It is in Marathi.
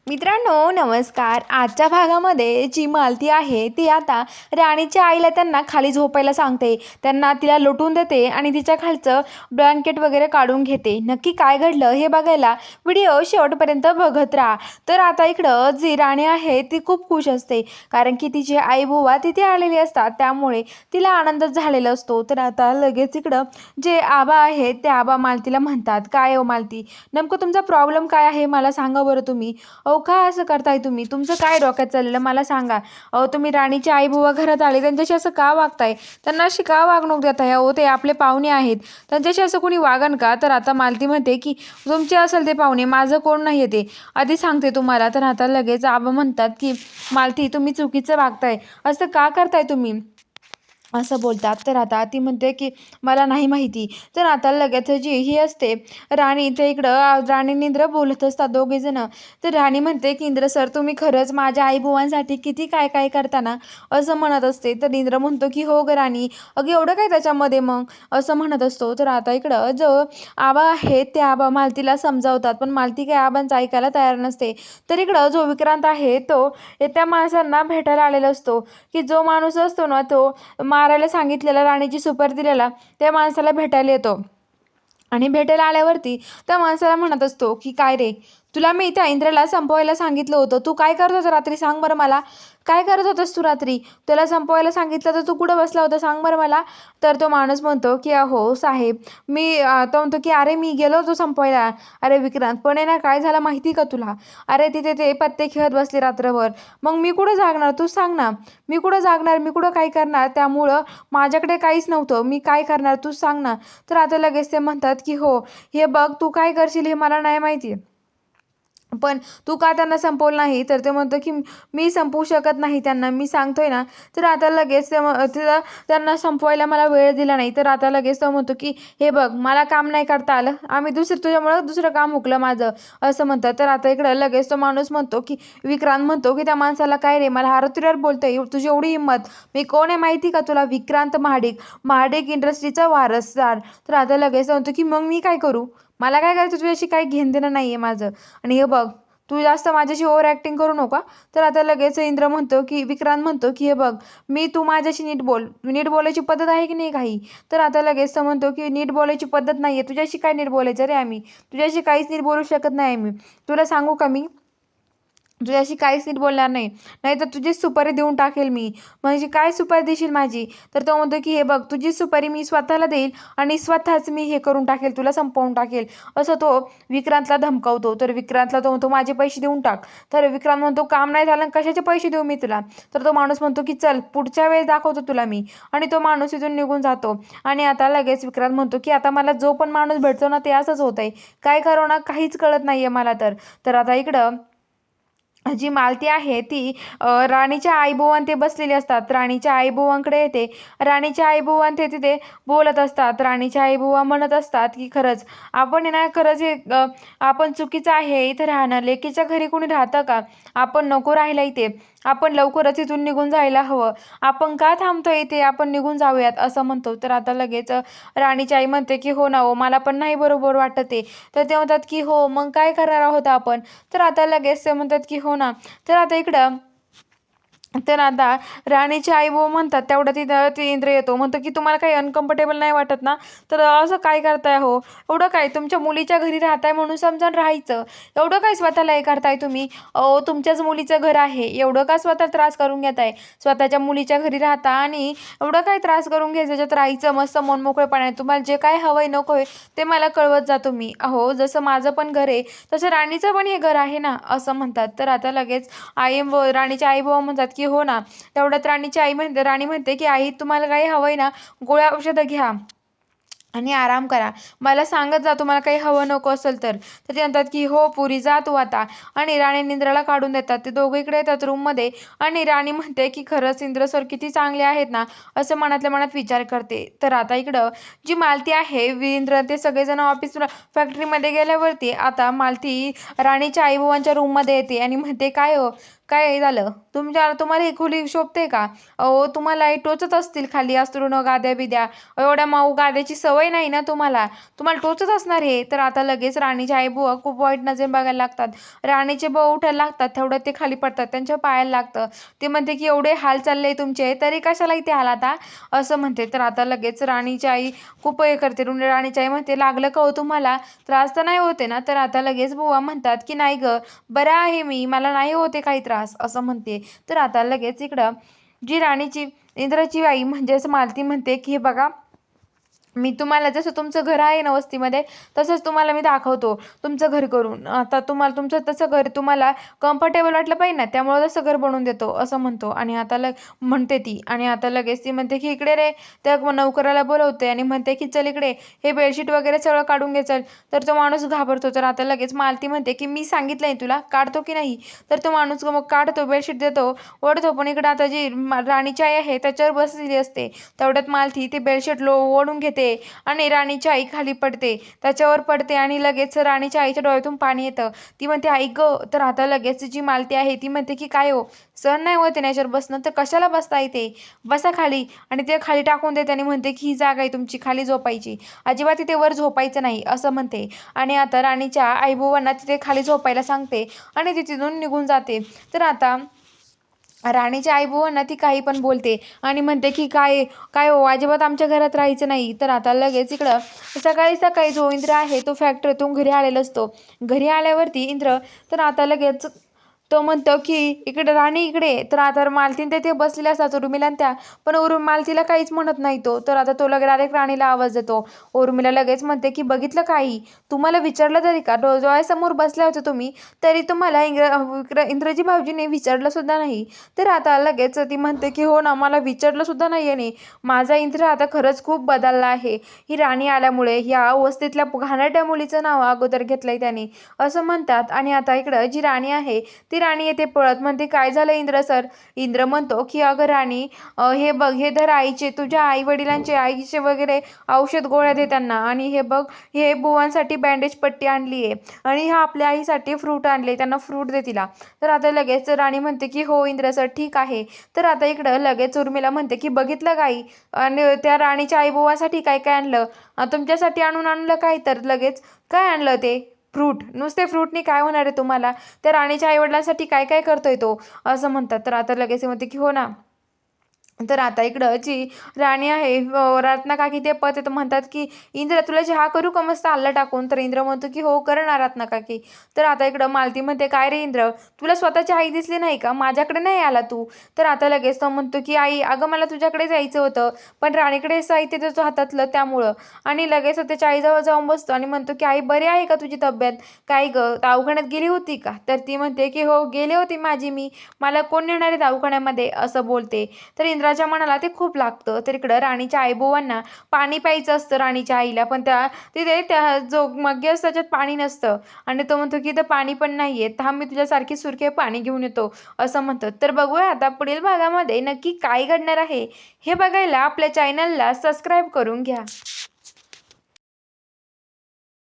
मित्रांनो नमस्कार. आजच्या भागामध्ये जी मालती आहे ती आता राणीच्या आईला त्यांना खाली झोपायला सांगते. त्यांना तिला लोटून देते आणि तिच्या खालचं ब्लँकेट वगैरे काढून घेते. नक्की काय घडलं हे बघायला व्हिडिओ शेवटपर्यंत बघत राहा. तर आता इकडं जी राणी आहे ती खूप खुश असते, कारण की तिचे आई बुवा तिथे आलेले असतात, त्यामुळे तिला आनंदच झालेला असतो. तर आता लगेच इकडं जे आबा आहेत ते आबा मालतीला म्हणतात, काय हो मालती, नेमकं तुमचा प्रॉब्लेम काय आहे मला सांगा बरं तुम्ही. अहो का असं करताय तुम्ही, तुमचं काय डोक्यात चाललेलं मला सांगा. अहो तुम्ही राणीचे आई बुवा घरात आले त्यांच्याशी असं का वागताय, त्यांना अशी का वागणूक देताय. अहो ते आपले पाहुणे आहेत, त्यांच्याशी असं कोणी वागन का. तर आता मालती म्हणते की तुमचे असेल ते पाहुणे, माझं कोण नाही ते आधी सांगते तुम्हाला. तर आता लगेच आबा म्हणतात की मालती तुम्ही चुकीचं वागताय, असं का करताय तुम्ही, असं बोलतात. तर आता ती म्हणते की मला नाही माहिती. तर आता लगेच जी ही असते राणी, ते इकडं राणी आणि इंद्र बोलत असतात दोघेजण. तर राणी म्हणते की इंद्र सर तुम्ही खरंच माझ्या आईबुवांसाठी किती काय काय करताना, असं म्हणत असते. तर इंद्र म्हणतो की हो ग राणी, अगं एवढं काय त्याच्यामध्ये मग, असं म्हणत असतो. तर आता इकडं जो आबा आहेत ते आबा मालतीला समजावतात, पण मालती काय आबांचं ऐकायला तयार नसते. तर इकडं जो विक्रांत आहे तो त्या माणसांना भेटायला आलेला असतो, की जो माणूस असतो ना तो मारायला सांगितलेला राणीची सुपारी दिलेला त्या माणसाला भेटायला येतो. आणि भेटायला आल्यावरती त्या माणसाला म्हणत असतो की काय रे, तुला मी त्या इंद्राला संपवायला सांगितलं होतं, तू काय करत होता रात्री सांग बरं मला. काय करत होतास तू रात्री, त्याला संपवायला सांगितलं तर तू कुठं बसला होता सांग बरं मला. तर तो माणूस म्हणतो की अहो साहेब मी तो म्हणतो की अरे मी गेलो होतो संपवायला. अरे विक्रांत पण आहे ना काय झालं माहिती का तुला, अरे तिथे ते पत्ते खेळत बसले रात्रभर, मग मी कुठं जागणार तू सांग ना. मी कुठं जागणार, मी कुठं काय करणार, त्यामुळं माझ्याकडे काहीच नव्हतं, मी काय करणार तू सांग ना. तर आता लगेच ते म्हणतात की हो हे बघ तू काय करशील हे मला नाही माहिती, पण तू का त्यांना संपवलं नाही. तर ते म्हणतो की मी संपवू शकत नाही त्यांना, मी सांगतोय ना. तर आता लगेच त्यांना संपवायला मला वेळ दिला नाही. तर आता लगेच तो म्हणतो की हे बघ मला काम नाही करता आलं, आम्ही तुझ्यामुळं दुसरं काम हुकलं माझं, असं म्हणतात. तर आता इकडं लगेच तो माणूस म्हणतो की विक्रांत म्हणतो की त्या माणसाला काय रे मला आरतीवर बोलतोय, तुझी एवढी हिंमत, मी कोण आहे माहिती का तुला, विक्रांत महाडिक, महाडिक इंडस्ट्रीचा वारसदार. तर आता लगेच म्हणतो की मग मी काय करू, मला काय करायचं तुझ्याशी काही घेणं देणं नाही आहे माझं. आणि हे बघ तू जास्त माझ्याशी ओव्हर ॲक्टिंग करू नका. तर आता लगेच इंद्र म्हणतो की विक्रांत म्हणतो की हे बघ मी तू माझ्याशी नीट बोल, नीट बोलायची पद्धत आहे की नाही काही. तर आता लगेच तो म्हणतो की नीट बोलायची पद्धत नाही आहे, तुझ्याशी काय नीट बोलायचं रे, आम्ही तुझ्याशी काहीच नीट बोलू शकत नाही. मी तुला सांगू का, मी तुझ्याशी काहीच नीट बोलणार नाही, नाहीतर तुझी सुपारी देऊन टाकेल मी. म्हणजे काय सुपारी देशील माझी. तर तो म्हणतो की हे बघ तुझी सुपारी मी स्वतःला देईल आणि स्वतःच मी हे करून टाकेल, तुला संपवून टाकेल, असं तो विक्रांतला धमकावतो. तर विक्रांतला तो म्हणतो माझे पैसे देऊन टाक. तर विक्रांत म्हणतो काम नाही झालं कशाचे पैसे देऊ मी तुला. तर तो माणूस म्हणतो की चल पुढच्या वेळेस दाखवतो तुला मी. आणि तो माणूस इथून निघून जातो. आणि आता लगेच विक्रांत म्हणतो की आता मला जो पण माणूस भेटतो ना ते असंच होतंय, काय करू ना काहीच कळत नाहीये मला. तर आता इकडं जी मालती आहे ती राणीच्या आईबुवां ते बसलेले असतात, राणीच्या आईबुवांकडे येते. राणीच्या आईबुवां ते तिथे बोलत असतात. राणीच्या आईबुवा म्हणत असतात की खरंच आपण आहे ना, खरंच हे आपण चुकीचं आहे इथे राहणं, लेकीच्या घरी कोणी राहतं का, आपण नको राहायला इथे, आपण लवकरच इथून निघून जायला हवं, आपण का थांबतोय इथे, आपण निघून जाऊयात, असं म्हणतो. तर आता लगेच राणीची आई म्हणते की हो ना हो मला पण नाही बरोबर वाटत आहे. तर ते म्हणतात की हो मग काय करणार आहोत आपण. तर आता लगेच ते म्हणतात की हो ना. तर आता इकडं तर आता राणीचे आई बाबा म्हणतात तेवढं तिथं ते इंद्र येतो, म्हणतो की तुम्हाला काही अनकम्फर्टेबल नाही वाटत ना, तर असं काय करताय हो, एवढं काय तुमच्या मुलीच्या घरी राहताय म्हणून समजावून राहायचं, एवढं काय स्वतःला हे करताय तुम्ही. अहो तुमच्याच मुलीचं घर आहे, एवढं का स्वतः त्रास करून घेताय, स्वतःच्या मुलीच्या घरी राहता आणि एवढं काय त्रास करून घ्यायचं, त्याच्यात राहायचं मस्त मनमोकळेपणाने, तुम्हाला जे काय हवंय नको आहे ते मला कळवत जा तुम्ही. अहो जसं माझं पण घर आहे तसं राणीचं पण हे घर आहे ना, असं म्हणतात. तर आता लगेच राणीच्या आई बाबा म्हणतात की हो ना. तेवढ्यात राणीची आई म्हणते, राणी म्हणते की आई तुम्हाला काही हवंय ना, गोळ्या औषधं घ्या आणि आराम करा, मला सांगत जा तुम्हाला काही हवं नको असेल तर. तर ते म्हणतात की हो पुरी जा तू आता. आणि राणी निंद्राला काढून देतात. ते दोघं इकडे येतात रूममध्ये. आणि राणी म्हणते की खरंच इंद्र सर किती चांगले आहेत ना, असं मनातल्या मनात विचार करते. तर आता इकडं जी मालती आहे इंद्र ते सगळेजण ऑफिस फॅक्टरीमध्ये गेल्यावरती आता मालती राणीच्या आईबाबांच्या रूममध्ये येते आणि म्हणते काय हो काय झालं? तुम्हाला ही खोली शोभते का? अहो तुम्हाला हे टोचत असतील खाली अंथरुण गाद्या-बिद्या. एवढ्या मऊ गाद्याची सवय नाही ना तुम्हाला. तुम्हाला टोचत असणार हे. तर आता लगेच राणीच्या आई-बुवा खूप वाईट नजरेने बघायला लागतात. राणीचे भाऊ उठायला लागतात. तेवढ्यात ते खाली पडतात. त्यांच्या पायाला लागतं. ते म्हणते की एवढे हाल चालले तुमचे तरी कशाला इथे आलात हा? असं म्हणते. तर आता लगेच राणीची आई खूप हे करते. राणीची आई म्हणते, "लागलं का हो तुम्हाला? त्रास तर नाही होते ना?" तर आता लगेच बुवा म्हणतात की "नाही गं, बरं आहे मी. मला नाही होते काही त्रास." असं म्हणते. तर आता लगेच इकडं जी राणीची इंद्राची आई म्हणजेच मालती म्हणते की "हे बघा, मी तुम्हाला जसं तुमचं घर आहे ना वस्तीमध्ये, तसंच तुम्हाला मी दाखवतो तुमचं घर करून. आता तुम्हाला तुमचं तसं घर तुम्हाला कम्फर्टेबल वाटलं पाहिजे ना, त्यामुळे तसं घर बनवून देतो." असं म्हणतो आणि आता म्हणते ती आणि आता लगेच ती म्हणते की "इकडे रे." त्या नोकराला बोलवते आणि म्हणते की "चल इकडे, हे बेडशीट वगैरे सगळं काढून घे चल." तर तो माणूस घाबरतो. तर आता लगेच मालती म्हणते की "मी सांगितलंय तुला, काढतो की नाही?" तर तो माणूस मग काढतो, बेडशीट देतो, ओढतो. पण इकडे आता जी राणीची आई आहे त्याच्यावर बसलेली असते. तेवढ्यात मालती ती बेडशीट ओढून घेते आणि राणीची आई खाली पडते. त्याच्यावर पडते आणि लगेच राणीच्या आईच्या डोळ्यातून पाणी येतं. ती म्हणते, "आई गं!" तर आता लगेच जी मालती आहे ती म्हणते की "काय हो, सहन नाही होत आहे याच्यावर बसणं, तर कशाला बसता इथे? बसा खाली." आणि ते खाली टाकून देते आणि म्हणते की "ही जागा आहे तुमची खाली झोपायची. अजिबात इथे वर झोपायचं नाही." असं म्हणते. आणि आता राणीच्या आई तिथे खाली झोपायला सांगते आणि ती तिथून निघून जाते. तर आता राणीच्या आई-बाबांना ती काही पण बोलते आणि म्हणते की "काय काय हो, अजिबात आमच्या घरात राहायचं नाही." तर आता लगेच इकडं सकाळी-सकाळी जो इंद्र आहे तो फॅक्टरीतून घरी आलेला असतो. घरी आल्यावरती इंद्र तर आता लगेच तो म्हणतो की "इकडे राणी इकडे ये." तर आता मालतीन तिथे बसलेल्या असतात उर्मिला आणि त्या. पण मालतीला काहीच म्हणत नाही तो. तर आता तो डायरेक्ट राणीला आवाज देतो. उर्मिला लगेच म्हणते की "बघितलं का आई? तुम्हाला विचारलं तरी का? डोळ्यासमोर बसल्या होत्या तुम्ही, तरी तुम्हाला इंद्रजी भाऊजीने विचारलं सुद्धा नाही." तर आता लगेच ती म्हणते की "हो ना, मला विचारलं सुद्धा नाही याने. माझा इंद्र आता खरंच खूप बदलला आहे. ही राणी आल्यामुळे या वस्तीतल्या घाणेरड्या मुलीचं नाव अगोदर घेतलंय त्याने." असं म्हणतात आणि आता इकडं जी राणी आहे ती राणी येते पळत. म्हणते, "काय झालं इंद्र सर?" इंद्र म्हणतो की "अगं राणी, हे बघ, हे धर आईचे, तुझ्या आई-वडिलांचे, आईचे वगैरे औषध गोळ्या दे त्यांना. आणि हे बघ, हे बुवांसाठी बँडेज पट्टी आणली आहे आणि ह्या आपल्या आईसाठी फ्रूट आणले, त्यांना फ्रूट दे तिला." तर आता लगेच राणी म्हणते की "हो इंद्र सर, ठीक आहे." तर आता इकडं लगेच उर्मिला म्हणते की "बघितलं का आई? आणि त्या राणीच्या आई-बुवांसाठी काय काय आणलं? तुमच्यासाठी आणलं काय?" तर लगेच "काय आणलं ते?" "फ्रूट." "नुसते फ्रूटनी काय होणार आहे तुम्हाला? त्या राणीच्या आई-वडिलांसाठी काय काय करतोय तो?" असं म्हणतात. तर आता लगेच म्हणते की "हो ना." तर आता इकडं जी राणी आहे रत्नाकाकी ते पत म्हणतात की "इंद्र, तुला चहा करू का मस्त आलं टाकून?" तर इंद्र म्हणतो की "हो कर ना रत्नाकाकी." तर आता इकडं मालती म्हणते, "काय रे इंद्र, तुला स्वतःची आई दिसली नाही का? माझ्याकडे नाही आला तू?" तर आता लगेच तो म्हणतो की "आई, अगं मला तुझ्याकडे जायचं होतं, पण राणीकडे साहित्य देतो हातातलं त्यामुळं." आणि लगेच त्याच्या आईजवळ जाऊन बसतो आणि म्हणतो की "आई, बरी आहे का तुझी तब्येत? काय गं, दवाखान्यात गेली होती का?" तर ती म्हणते की "हो गेले होते मी. मला कोण नेणार आहे दवाखान्यामध्ये?" असं बोलते. तर इंद्राच्या मनाला ते खूप लागतं. तर इकडं राणीच्या आई-बाबांना पाणी प्यायचं असतं राणीच्या आईला, पण तिथे त्या जो मग्गे असतं त्याच्यात पाणी नसतं आणि तो म्हणतो की "इथं पाणी पण नाहीये. थांब, मी तुझ्यासारखी सुरके पाणी घेऊन येतो." असं म्हणतो. तर बघूया आता पुढील भागामध्ये नक्की काय घडणार आहे हे बघायला आपल्या चॅनलला सबस्क्राईब करून घ्या.